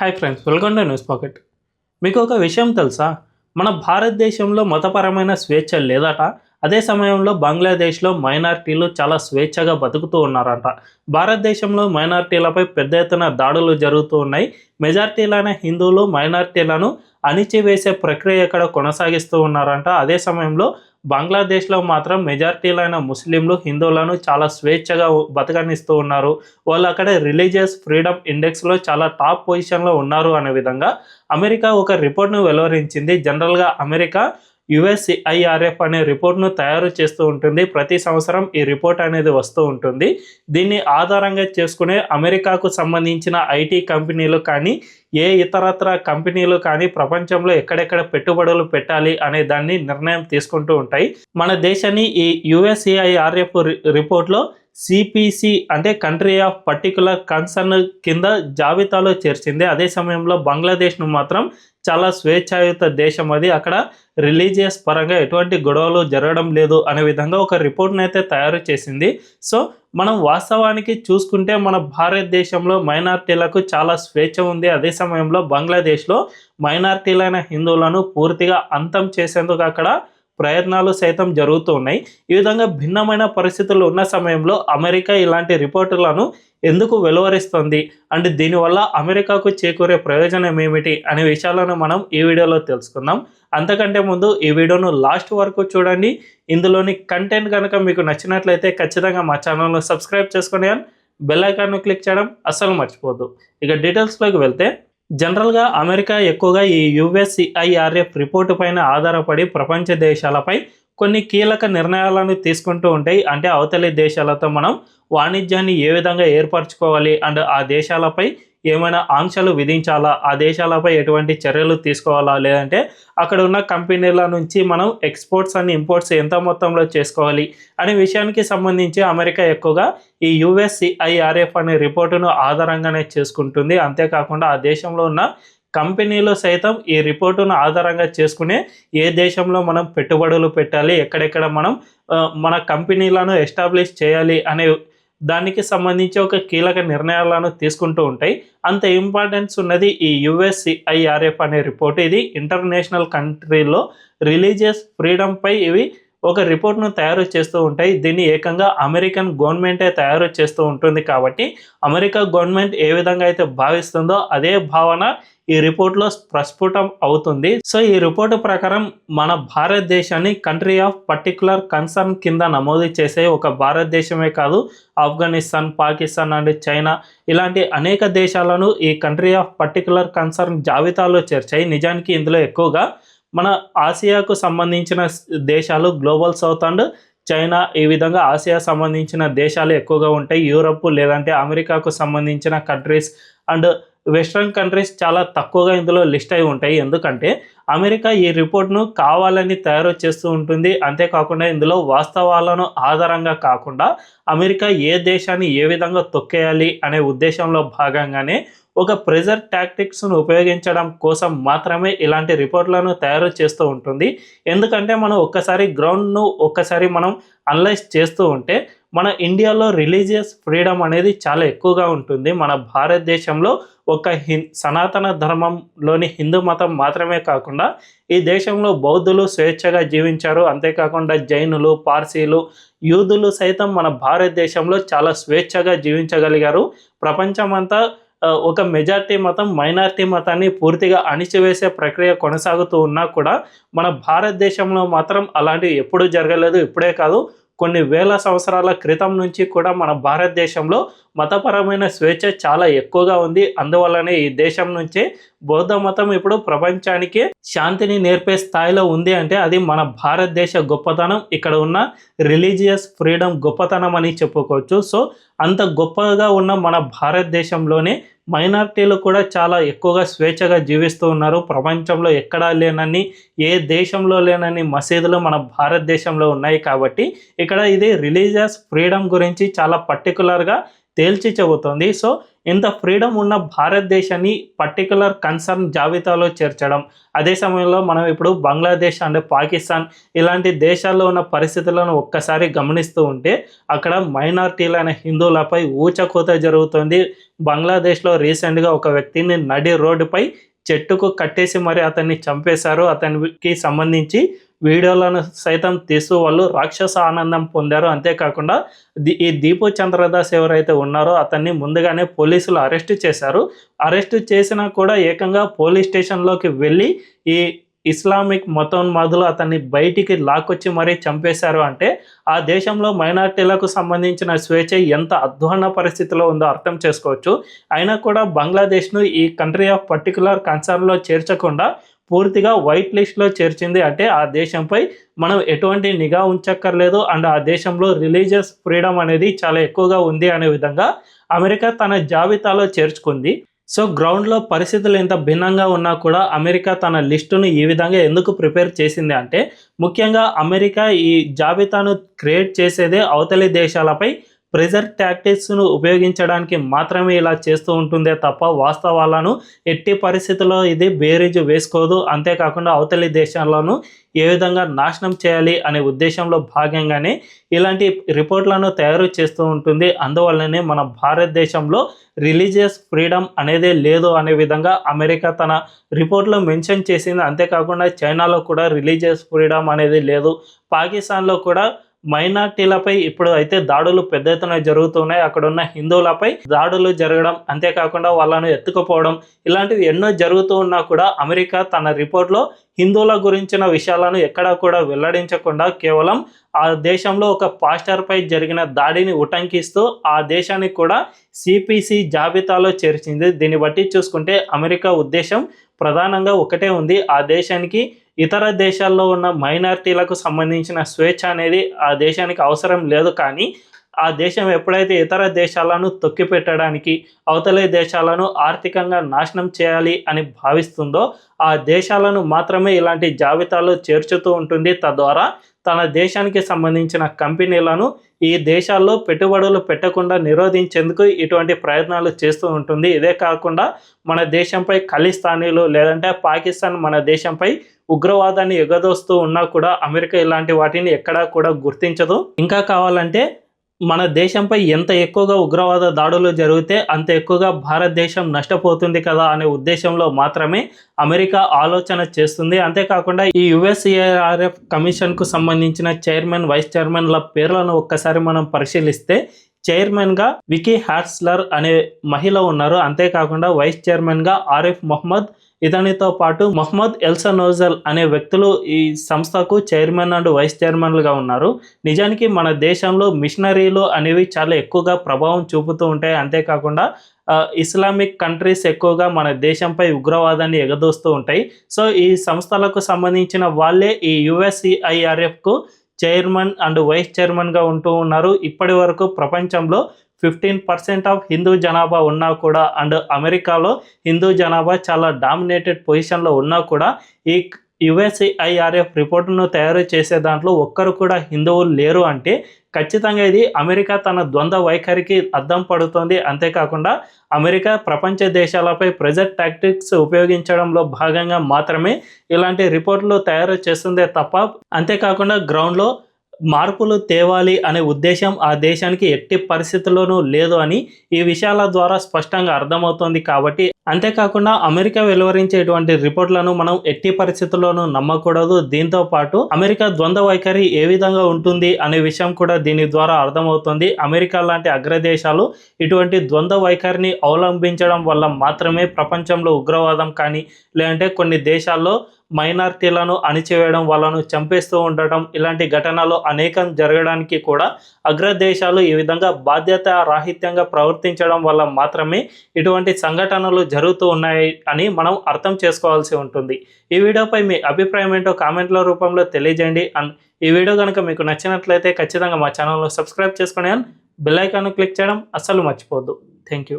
Hi friends, welcome to news pocket. మీకు ఒక విషయం తెలుసా? మన భారతదేశంలో మతపరమైన స్వేచ్ఛ లేదట. అదే సమయంలో బంగ్లాదేశ్లో మైనారిటీలు చాలా స్వేచ్ఛగా బతుకుతూ ఉన్నారంట. భారతదేశంలో మైనారిటీలపై పెద్ద ఎత్తున దాడులు జరుగుతూ ఉన్నాయి. మెజారిటీలైన హిందువులు మైనారిటీలను అణిచివేసే ప్రక్రియ ఇక్కడ కొనసాగిస్తూ ఉన్నారంట. అదే సమయంలో బంగ్లాదేశ్లో మాత్రం మెజారిటీలైన ముస్లింలు హిందువులను చాలా స్వేచ్ఛగా బతకనిస్తూ ఉన్నారు. వాళ్ళు అక్కడ రిలీజియస్ ఫ్రీడమ్ ఇండెక్స్లో చాలా టాప్ పొజిషన్లో ఉన్నారు అనే విధంగా అమెరికా ఒక రిపోర్ట్ను వెలువరించింది. జనరల్గా అమెరికా యుఎస్సిఐఆర్ఎఫ్ అనే రిపోర్ట్ను తయారు చేస్తూ ఉంటుంది. ప్రతి సంవత్సరం ఈ రిపోర్ట్ అనేది వస్తూ ఉంటుంది. దీన్ని ఆధారంగా చేసుకునే అమెరికాకు సంబంధించిన ఐటీ కంపెనీలు కానీ ఏ ఇతరత్ర కంపెనీలు కానీ ప్రపంచంలో ఎక్కడెక్కడ పెట్టుబడులు పెట్టాలి అనే దాన్ని నిర్ణయం తీసుకుంటూ ఉంటాయి. మన దేశాన్ని ఈ యుఎస్సిఐఆర్ఎఫ్ రిపోర్ట్లో సిపిసి అంటే కంట్రీ ఆఫ్ పర్టికులర్ కన్సర్న్ కింద జాబితాలో చేర్చింది. అదే సమయంలో బంగ్లాదేశ్ను మాత్రం చాలా స్వేచ్ఛాయుత దేశం, అది అక్కడ రిలీజియస్ పరంగా ఎటువంటి గొడవలు జరగడం లేదు అనే విధంగా ఒక రిపోర్ట్ని అయితే తయారు చేసింది. సో మనం వాస్తవానికి చూసుకుంటే మన భారతదేశంలో మైనారిటీలకు చాలా స్వేచ్ఛ ఉంది. అదే సమయంలో బంగ్లాదేశ్లో మైనారిటీలైన హిందువులను పూర్తిగా అంతం చేసేందుకు అక్కడ ప్రయత్నాలు సైతం జరుగుతూ ఉన్నాయి. ఈ విధంగా భిన్నమైన పరిస్థితులు ఉన్న సమయంలో అమెరికా ఇలాంటి రిపోర్టులను ఎందుకు వెలువరిస్తుంది అంటే దీనివల్ల అమెరికాకు చేకూరే ప్రయోజనం ఏమిటి అనే విషయాలను మనం ఈ వీడియోలో తెలుసుకుందాం. అంతకంటే ముందు ఈ వీడియోను లాస్ట్ వరకు చూడండి. ఇందులోని కంటెంట్ కనుక మీకు నచ్చినట్లయితే ఖచ్చితంగా మా ఛానల్ను సబ్స్క్రైబ్ చేసుకొని బెల్ ఐకాన్ను క్లిక్ చేయడం అస్సలు మర్చిపోద్దు. ఇక డీటెయిల్స్లోకి వెళ్తే, జనరల్గా అమెరికా ఎక్కువగా ఈ యుఎస్సిఐఆర్ఎఫ్ రిపోర్టు పైన ఆధారపడి ప్రపంచ దేశాలపై కొన్ని కీలక నిర్ణయాలను తీసుకుంటూ ఉంటాయి. అంటే అవతలి దేశాలతో మనం వాణిజ్యాన్ని ఏ విధంగా ఏర్పరచుకోవాలి అండ్ ఆ దేశాలపై ఏమైనా ఆంక్షలు విధించాలా, ఆ దేశాలపై ఎటువంటి చర్యలు తీసుకోవాలా, లేదంటే అక్కడ ఉన్న కంపెనీల నుంచి మనం ఎక్స్పోర్ట్స్ అండ్ ఇంపోర్ట్స్ ఎంత మొత్తంలో చేసుకోవాలి అనే విషయానికి సంబంధించి అమెరికా ఎక్కువగా ఈ యుఎస్సిఐఆర్ఎఫ్ అనే రిపోర్టును ఆధారంగానే చేసుకుంటుంది. అంతేకాకుండా ఆ దేశంలో ఉన్న కంపెనీలు సైతం ఈ రిపోర్టును ఆధారంగా చేసుకునే ఏ దేశంలో మనం పెట్టుబడులు పెట్టాలి, ఎక్కడెక్కడ మనం మన కంపెనీలను ఎస్టాబ్లిష్ చేయాలి అనే దానికి సంబంధించి ఒక కీలక నిర్ణయాలను తీసుకుంటూ ఉంటాయి. అంత ఇంపార్టెన్స్ ఉన్నది ఈ యుఎస్సిఐఆర్ఎఫ్ అనే రిపోర్ట్. ఇది ఇంటర్నేషనల్ కంట్రీలో రిలీజియస్ ఫ్రీడమ్పై ఇవి ఒక రిపోర్ట్ను తయారు చేస్తూ ఉంటాయి. దీన్ని ఏకంగా అమెరికన్ గవర్నమెంటే తయారు చేస్తూ ఉంటుంది. కాబట్టి అమెరికా గవర్నమెంట్ ఏ విధంగా అయితే భావిస్తుందో అదే భావన ఈ రిపోర్ట్లో ప్రస్ఫుటం అవుతుంది. సో ఈ రిపోర్టు ప్రకారం మన భారతదేశాన్ని కంట్రీ ఆఫ్ పర్టికులర్ కన్సర్న్ కింద నమోదు చేసే ఒక భారతదేశమే కాదు, ఆఫ్ఘనిస్తాన్, పాకిస్తాన్ అండ్ చైనా ఇలాంటి అనేక దేశాలను ఈ కంట్రీ ఆఫ్ పర్టికులర్ కన్సర్న్ జాబితాలో చేర్చాయి. నిజానికి ఇందులో ఎక్కువగా మన ఆసియాకు సంబంధించిన దేశాలు, గ్లోబల్ సౌత్ అండ్ చైనా, ఈ విధంగా ఆసియా సంబంధించిన దేశాలు ఎక్కువగా ఉంటాయి. యూరప్ లేదంటే అమెరికాకు సంబంధించిన కంట్రీస్ అండ్ వెస్ట్రన్ కంట్రీస్ చాలా తక్కువగా ఇందులో లిస్ట్ అయి ఉంటాయి. ఎందుకంటే అమెరికా ఈ రిపోర్ట్ను కావాలని తయారు చేస్తూ ఉంటుంది. అంతేకాకుండా ఇందులో వాస్తవాలను ఆధారంగా కాకుండా అమెరికా ఏ దేశాన్ని ఏ విధంగా తొక్కేయాలి అనే ఉద్దేశంలో భాగంగానే ఒక ప్రెజర్ టాక్టిక్స్ను ఉపయోగించడం కోసం మాత్రమే ఇలాంటి రిపోర్ట్లను తయారు చేస్తూ ఉంటుంది. ఎందుకంటే మనం ఒక్కసారి మనం అనలైజ్ చేస్తూ ఉంటే మన ఇండియాలో రిలీజియస్ ఫ్రీడమ్ అనేది చాలా ఎక్కువగా ఉంటుంది. మన భారతదేశంలో ఒక సనాతన ధర్మంలోని హిందూ మతం మాత్రమే కాకుండా ఈ దేశంలో బౌద్ధులు స్వేచ్ఛగా జీవించారు. అంతేకాకుండా జైనులు, పార్సీలు, యూదులు సైతం మన భారతదేశంలో చాలా స్వేచ్ఛగా జీవించగలిగారు. ప్రపంచమంతా ఒక మెజారిటీ మతం మైనారిటీ మతాన్ని పూర్తిగా అణిచివేసే ప్రక్రియ కొనసాగుతూ ఉన్నా కూడా మన భారతదేశంలో మాత్రం అలాంటివి ఎప్పుడూ జరగలేదు. ఇప్పుడే కాదు, కొన్ని వేల సంవత్సరాల క్రితం నుంచి కూడా మన భారతదేశంలో మతపరమైన స్వేచ్ఛ చాలా ఎక్కువగా ఉంది. అందువల్లనే ఈ దేశం నుంచే బౌద్ధ మతం ఇప్పుడు ప్రపంచానికి శాంతిని నేర్పే స్థాయిలో ఉంది. అంటే అది మన భారతదేశ గొప్పతనం, ఇక్కడ ఉన్న రిలీజియస్ ఫ్రీడమ్ గొప్పతనం అని చెప్పుకోవచ్చు. సో అంత గొప్పగా ఉన్న మన భారతదేశంలోనే మైనారిటీలు కూడా చాలా ఎక్కువగా స్వేచ్ఛగా జీవిస్తూ ఉన్నారు. ప్రపంచంలో ఎక్కడా లేనన్ని, ఏ దేశంలో లేనన్ని మసీదులు మన భారతదేశంలో ఉన్నాయి. కాబట్టి ఇక్కడ ఇది రిలీజియస్ ఫ్రీడమ్ గురించి చాలా పర్టికులర్గా తేల్చి చెబుతోంది. సో ఇంత ఫ్రీడమ్ ఉన్న భారతదేశాన్ని పర్టికులర్ కన్సర్న్ జాబితాలో చేర్చడం, అదే సమయంలో మనం ఇప్పుడు బంగ్లాదేశ్ అండ్ పాకిస్తాన్ ఇలాంటి దేశాల్లో ఉన్న పరిస్థితులను ఒక్కసారి గమనిస్తూ ఉంటే అక్కడ మైనారిటీలైన హిందువులపై ఊచకోత జరుగుతుంది. బంగ్లాదేశ్లో రీసెంట్గా ఒక వ్యక్తిని నడి రోడ్డుపై చెట్టుకు కట్టేసి మరి అతన్ని చంపేశారు. అతనికి సంబంధించి వీడియోలను సైతం తీస్తూ వాళ్ళు రాక్షస ఆనందం పొందారు. అంతేకాకుండా ఈ దీపు చంద్రదాస్ ఎవరైతే ఉన్నారో అతన్ని ముందుగానే పోలీసులు అరెస్ట్ చేశారు. అరెస్ట్ చేసినా కూడా ఏకంగా పోలీస్ స్టేషన్లోకి వెళ్ళి ఈ ఇస్లామిక్ మతోన్మాదులు అతన్ని బయటికి లాక్కొచ్చి మరీ చంపేశారు. అంటే ఆ దేశంలో మైనార్టీలకు సంబంధించిన స్వేచ్ఛ ఎంత అధ్వాన పరిస్థితిలో ఉందో అర్థం చేసుకోవచ్చు. అయినా కూడా బంగ్లాదేశ్ను ఈ కంట్రీ ఆఫ్ పర్టికులర్ కన్సర్న్లో చేర్చకుండా పూర్తిగా వైట్ లిస్ట్లో చేర్చింది. అంటే ఆ దేశంపై మనం ఎటువంటి నిఘా ఉంచక్కర్లేదు అండ్ ఆ దేశంలో రిలీజియస్ ఫ్రీడమ్ అనేది చాలా ఎక్కువగా ఉంది అనే విధంగా అమెరికా తన జాబితాలో చేర్చుకుంది. సో గ్రౌండ్లో పరిస్థితులు ఎంత భిన్నంగా ఉన్నా కూడా అమెరికా తన లిస్టును ఈ విధంగా ఎందుకు ప్రిపేర్ చేసింది అంటే, ముఖ్యంగా అమెరికా ఈ జాబితాను క్రియేట్ చేసేదే అవతలి దేశాలపై ప్రెజర్ టాక్టిక్స్ను ఉపయోగించడానికి మాత్రమే ఇలా చేస్తూ ఉంటుందే తప్ప వాస్తవాలను ఎట్టి పరిస్థితుల్లో ఇది బేరీజు వేసుకోదు. అంతేకాకుండా అవతలి దేశాలను ఏ విధంగా నాశనం చేయాలి అనే ఉద్దేశంలో భాగంగానే ఇలాంటి రిపోర్ట్లను తయారు చేస్తూ ఉంటుంది. అందువల్లనే మన భారతదేశంలో రిలీజియస్ ఫ్రీడమ్ అనేదే లేదు అనే విధంగా అమెరికా తన రిపోర్ట్లో మెన్షన్ చేసింది. అంతేకాకుండా చైనాలో కూడా రిలీజియస్ ఫ్రీడమ్ అనేది లేదు. పాకిస్తాన్లో కూడా మైనార్టీలపై ఇప్పుడు అయితే దాడులు పెద్ద ఎత్తున జరుగుతున్నాయి. అక్కడ ఉన్న హిందువులపై దాడులు జరగడం, అంతేకాకుండా వాళ్ళను ఎత్తుకుపోవడం ఇలాంటివి ఎన్నో జరుగుతూ ఉన్నా కూడా అమెరికా తన రిపోర్ట్లో హిందువుల గురించిన విషయాలను ఎక్కడా కూడా వెల్లడించకుండా కేవలం ఆ దేశంలో ఒక పాస్టర్పై జరిగిన దాడిని ఉటంకిస్తూ ఆ దేశానికి కూడా సిపిసి జాబితాలో చేర్చింది. దీన్ని బట్టి చూసుకుంటే అమెరికా ఉద్దేశం ప్రధానంగా ఒకటే ఉంది, ఆ దేశానికి ఇతర దేశాల్లో ఉన్న మైనారిటీలకు సంబంధించిన స్వేచ్ఛ అనేది ఆ దేశానికి అవసరం లేదు. కానీ ఆ దేశం ఎప్పుడైతే ఇతర దేశాలను తొక్కిపెట్టడానికి అవతలి దేశాలను ఆర్థికంగా నాశనం చేయాలి అని భావిస్తుందో ఆ దేశాలను మాత్రమే ఇలాంటి జాబితాలో చేర్చుతూ ఉంటుంది. తద్వారా తన దేశానికి సంబంధించిన కంపెనీలను ఈ దేశాల్లో పెట్టుబడులు పెట్టకుండా నిరోధించేందుకు ఇటువంటి ప్రయత్నాలు చేస్తూ ఉంటుంది. ఇదే కాకుండా మన దేశంపై ఖలిస్తానీలు లేదంటే పాకిస్తాన్ మన దేశంపై ఉగ్రవాదాన్ని ఎగదోస్తూ ఉన్నా కూడా అమెరికా ఇలాంటి వాటిని ఎక్కడా కూడా గుర్తించదు. ఇంకా కావాలంటే మన దేశంపై ఎంత ఎక్కువగా ఉగ్రవాద దాడులు జరిగితే అంత ఎక్కువగా భారతదేశం నష్టపోతుంది కదా అనే ఉద్దేశంలో మాత్రమే అమెరికా ఆలోచన చేస్తుంది. అంతేకాకుండా ఈ యుఎస్సిఆర్ఎఫ్ కమిషన్కు సంబంధించిన చైర్మన్, వైస్ చైర్మన్ల పేర్లను ఒక్కసారి మనం పరిశీలిస్తే చైర్మన్గా వికీ హ్యాట్స్లర్ అనే మహిళ ఉన్నారు. అంతేకాకుండా వైస్ చైర్మన్గా ఆరిఫ్ మొహమ్మద్, ఇతనితో పాటు మొహమ్మద్ ఎల్సనోజల్ అనే వ్యక్తులు ఈ సంస్థకు చైర్మన్ అండ్ వైస్ చైర్మన్లుగా ఉన్నారు. నిజానికి మన దేశంలో మిషనరీలు అనేవి చాలా ఎక్కువగా ప్రభావం చూపుతూ ఉంటాయి. అంతేకాకుండా ఇస్లామిక్ కంట్రీస్ ఎక్కువగా మన దేశంపై ఉగ్రవాదాన్ని ఎగదోస్తూ ఉంటాయి. సో ఈ సంస్థలకు సంబంధించిన వాళ్ళే ఈ యుఎస్సిఐఆర్ఎఫ్కు చైర్మన్ అండ్ వైస్ చైర్మన్గా ఉంటూ ఉన్నారు. ఇప్పటి వరకు ప్రపంచంలో 15% ఆఫ్ హిందూ జనాభా ఉన్నా కూడా అండ్ అమెరికాలో హిందూ జనాభా చాలా డామినేటెడ్ పొజిషన్లో ఉన్నా కూడా ఈ యుఎస్సిఐఆర్ఎఫ్ రిపోర్టును తయారు చేసే దాంట్లో ఒక్కరు కూడా హిందువులు లేరు. అంటే ఖచ్చితంగా ఇది అమెరికా తన ద్వంద్వ వైఖరికి అద్దం పడుతోంది. అంతేకాకుండా అమెరికా ప్రపంచ దేశాలపై ప్రెజర్ టాక్టిక్స్ ఉపయోగించడంలో భాగంగా మాత్రమే ఇలాంటి రిపోర్టులు తయారు చేస్తుందే తప్ప అంతేకాకుండా గ్రౌండ్లో మార్పులు తేవాలి అనే ఉద్దేశం ఆ దేశానికి ఎట్టి పరిస్థితుల్లోనూ లేదు అని ఈ విషయాల ద్వారా స్పష్టంగా అర్థమవుతోంది. కాబట్టి అంతేకాకుండా అమెరికా వెలువరించేటువంటి రిపోర్ట్లను మనం ఎట్టి పరిస్థితుల్లోనూ నమ్మకూడదు. దీంతో పాటు అమెరికా ద్వంద్వ వైఖరి ఏ విధంగా ఉంటుంది అనే విషయం కూడా దీని ద్వారా అర్థమవుతుంది. అమెరికా లాంటి అగ్రదేశాలు ఇటువంటి ద్వంద్వ వైఖరిని అవలంబించడం వల్ల మాత్రమే ప్రపంచంలో ఉగ్రవాదం కానీ లేదంటే కొన్ని దేశాల్లో మైనారిటీలను అణిచివేయడం, వాళ్ళను చంపేస్తూ ఉండటం ఇలాంటి ఘటనలు అనేకం జరగడానికి కూడా అగ్రదేశాలు ఈ విధంగా బాధ్యత రాహిత్యంగా ప్రవర్తించడం వల్ల మాత్రమే ఇటువంటి సంఘటనలు జరుగుతూ ఉన్నాయి అని మనం అర్థం చేసుకోవాల్సి ఉంటుంది. ఈ వీడియోపై మీ అభిప్రాయం ఏంటో కామెంట్ల రూపంలో తెలియజేయండి. అండ్ ఈ వీడియో కనుక మీకు నచ్చినట్లయితే ఖచ్చితంగా మా ఛానల్ను సబ్స్క్రైబ్ చేసుకుని బెల్ ఐకాన్ను క్లిక్ చేయడం అస్సలు మర్చిపోవద్దు. Thank you.